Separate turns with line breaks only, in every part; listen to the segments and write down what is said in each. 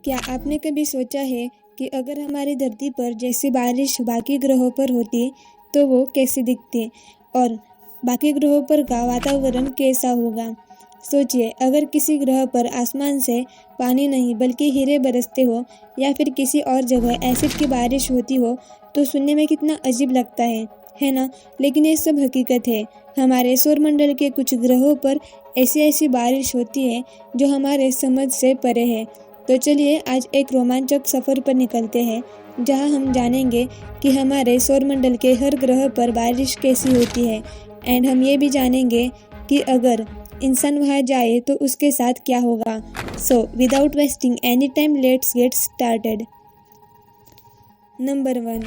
क्या आपने कभी सोचा है कि अगर हमारी धरती पर जैसी बारिश बाकी ग्रहों पर होती तो वो कैसी दिखती और बाकी ग्रहों पर का वातावरण कैसा होगा। सोचिए, अगर किसी ग्रह पर आसमान से पानी नहीं बल्कि हीरे बरसते हो या फिर किसी और जगह एसिड की बारिश होती हो तो सुनने में कितना अजीब लगता है ना। लेकिन ये सब हकीकत है। हमारे सौरमंडल के कुछ ग्रहों पर ऐसी बारिश होती है जो हमारे समझ से परे है। तो चलिए आज एक रोमांचक सफ़र पर निकलते हैं जहां हम जानेंगे कि हमारे सौरमंडल के हर ग्रह पर बारिश कैसी होती है। एंड हम ये भी जानेंगे कि अगर इंसान वहां जाए तो उसके साथ क्या होगा। So without wasting any time let's get started. Number 1,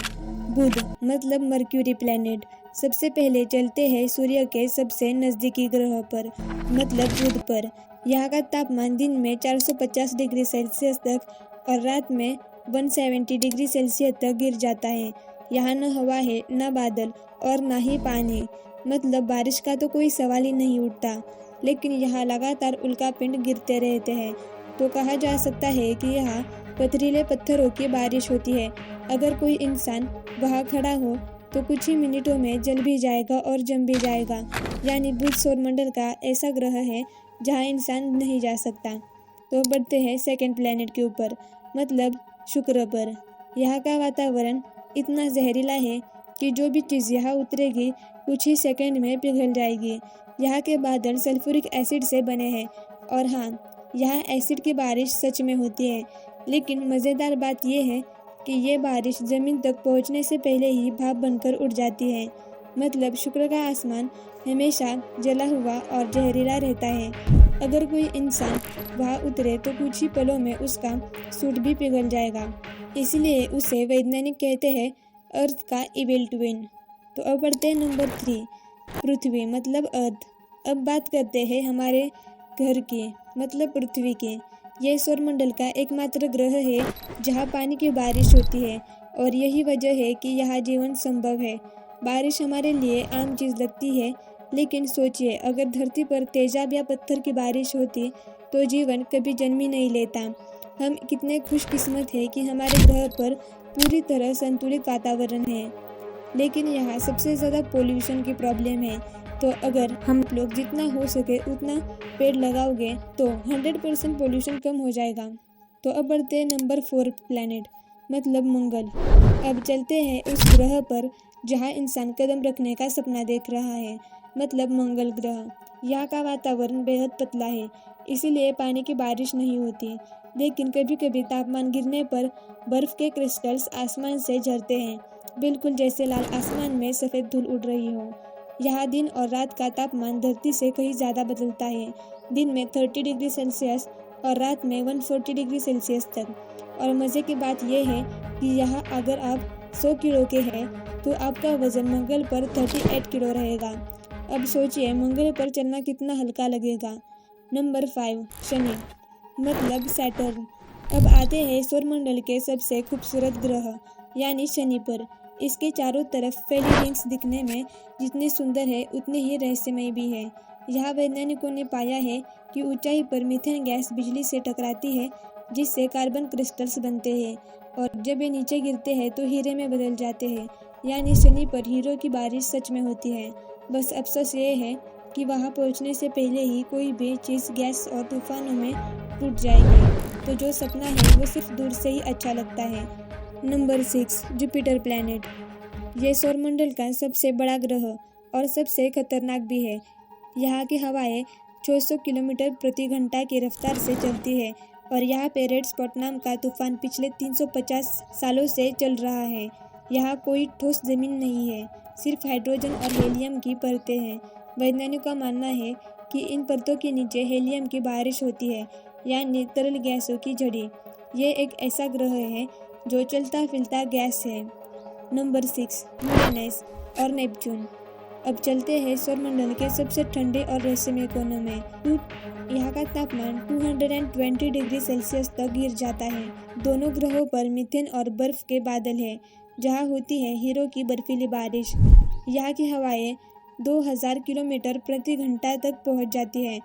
बुध मतलब मर्क्यूरी प्लैनेट। सबसे पहले चलते हैं सूर्य के सबसे नज़दीकी ग्रह पर मतलब बुध पर। यहाँ का तापमान दिन में 450 डिग्री सेल्सियस तक और रात में 170 डिग्री सेल्सियस तक गिर जाता है। यहाँ न हवा है, न बादल और न ही पानी, मतलब बारिश का तो कोई सवाल ही नहीं उठता। लेकिन यहाँ लगातार उल्कापिंड गिरते रहते हैं, तो कहा जा सकता है कि यहाँ पथरीले पत्थरों की बारिश होती है। अगर कोई इंसान वहाँ खड़ा हो तो कुछ ही मिनटों में जल भी जाएगा और जम भी जाएगा। यानी बुध सौरमंडल का ऐसा ग्रह है जहाँ इंसान नहीं जा सकता। तो बढ़ते हैं सेकंड प्लैनेट के ऊपर मतलब शुक्र पर। यहाँ का वातावरण इतना जहरीला है कि जो भी चीज़ यहाँ उतरेगी कुछ ही सेकंड में पिघल जाएगी। यहाँ के बादल सल्फ्यूरिक एसिड से बने हैं और हाँ, यहाँ एसिड की बारिश सच में होती है। लेकिन मज़ेदार बात यह है कि ये बारिश ज़मीन तक पहुँचने से पहले ही भाप बनकर उड़ जाती है। मतलब शुक्र का आसमान हमेशा जला हुआ और जहरीला रहता है। अगर कोई इंसान वहाँ उतरे तो कुछ ही पलों में उसका सूट भी पिघल जाएगा। इसलिए उसे वैज्ञानिक कहते हैं अर्थ का इविल ट्विन। तो अब बढ़ते हैं नंबर 3, पृथ्वी मतलब अर्थ। अब बात करते हैं हमारे घर की मतलब पृथ्वी की। यह सौरमंडल का एकमात्र ग्रह है जहाँ पानी की बारिश होती है और यही वजह है कि यहाँ जीवन संभव है। बारिश हमारे लिए आम चीज़ लगती है, लेकिन सोचिए अगर धरती पर तेजाब या पत्थर की बारिश होती तो जीवन कभी जन्म ही नहीं लेता। हम कितने खुशकिस्मत हैं कि हमारे ग्रह पर पूरी तरह संतुलित वातावरण है। लेकिन यहाँ सबसे ज़्यादा पोल्यूशन की प्रॉब्लम है। तो अगर हम लोग जितना हो सके उतना पेड़ लगाओगे तो 100% पोल्यूशन कम हो जाएगा। तो अब बढ़ते हैं नंबर 4 प्लैनेट मतलब मंगल। अब चलते हैं उस ग्रह पर जहाँ इंसान कदम रखने का सपना देख रहा है मतलब मंगल ग्रह। यहाँ का वातावरण बेहद पतला है, इसीलिए पानी की बारिश नहीं होती। लेकिन कभी कभी तापमान गिरने पर बर्फ़ के क्रिस्टल्स आसमान से झरते हैं, बिल्कुल जैसे लाल आसमान में सफ़ेद धूल उड़ रही हो। यहाँ दिन और रात का तापमान धरती से कहीं ज़्यादा बदलता है, दिन में 30 डिग्री सेल्सियस और रात में 140 डिग्री सेल्सियस तक। और मज़े की बात यह है कि यहाँ अगर आप 100 किलो के हैं तो आपका वज़न मंगल पर 38 किलो रहेगा। अब सोचिए मंगल पर चलना कितना हल्का लगेगा। नंबर 5 शनि मतलब सैटर्न। अब आते हैं सौरमंडल के सबसे खूबसूरत ग्रह यानी शनि पर। इसके चारों तरफ फैली रिंग्स दिखने में जितनी सुंदर है उतनी ही रहस्यमय भी है। यहाँ वैज्ञानिकों ने पाया है कि ऊंचाई पर मीथेन गैस बिजली से टकराती है जिससे कार्बन क्रिस्टल्स बनते हैं और जब ये नीचे गिरते हैं तो हीरे में बदल जाते हैं। यानी शनि पर हीरों की बारिश सच में होती है। बस अफसोस ये है कि वहाँ पहुँचने से पहले ही कोई भी चीज़ गैस और तूफानों में टूट जाएगी। तो जो सपना है वो सिर्फ दूर से ही अच्छा लगता है। Number 6 Jupiter planet. यह सौरमंडल का सबसे बड़ा ग्रह और सबसे खतरनाक भी है। यहाँ की हवाएं 600 किलोमीटर प्रति घंटा की रफ्तार से चलती है और यहाँ पे रेड स्पॉट नाम का तूफान पिछले 350 सालों से चल रहा है। यहाँ कोई ठोस जमीन नहीं है, सिर्फ हाइड्रोजन और हीलियम की परतें हैं। वैज्ञानिकों का मानना है कि इन परतों के नीचे हीलियम की बारिश होती है यानी तरल गैसों की झड़ी। ये एक ऐसा ग्रह है जो चलता फिरता गैस है। नंबर 6 यूरेनस और नेपच्यून। अब चलते हैं सौरमंडल के सबसे ठंडे और रहस्यमय कोनों में। यहाँ का तापमान 220 डिग्री सेल्सियस तक गिर जाता है। दोनों ग्रहों पर मीथेन और बर्फ के बादल हैं जहाँ होती है हीरो की बर्फीली बारिश। यहाँ की हवाएं 2000 किलोमीटर प्रति घंटा तक पहुँच जाती है,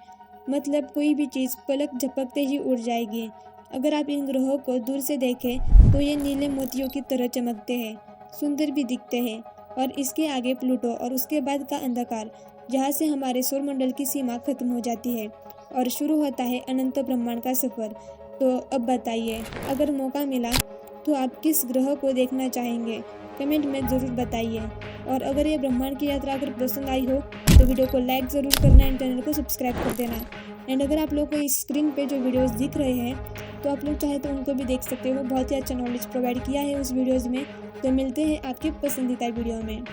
मतलब कोई भी चीज़ पलक झपकते ही उड़ जाएगी। अगर आप इन ग्रहों को दूर से देखें तो ये नीले मोतियों की तरह चमकते हैं, सुंदर भी दिखते हैं। और इसके आगे प्लूटो और उसके बाद का अंधकार, जहाँ से हमारे सौरमंडल की सीमा खत्म हो जाती है और शुरू होता है अनंत ब्रह्मांड का सफ़र। तो अब बताइए, अगर मौका मिला तो आप किस ग्रह को देखना चाहेंगे? कमेंट में ज़रूर बताइए। और अगर ये ब्रह्मांड की यात्रा अगर पसंद आई हो तो वीडियो को लाइक ज़रूर करना एंड चैनल को सब्सक्राइब कर देना। एंड अगर आप लोग को इस स्क्रीन पे जो वीडियोस दिख रहे हैं तो आप लोग चाहे तो उनको भी देख सकते हो। बहुत ही अच्छा नॉलेज प्रोवाइड किया है उस वीडियोज़ में। तो मिलते हैं आपके पसंदीदा वीडियो में।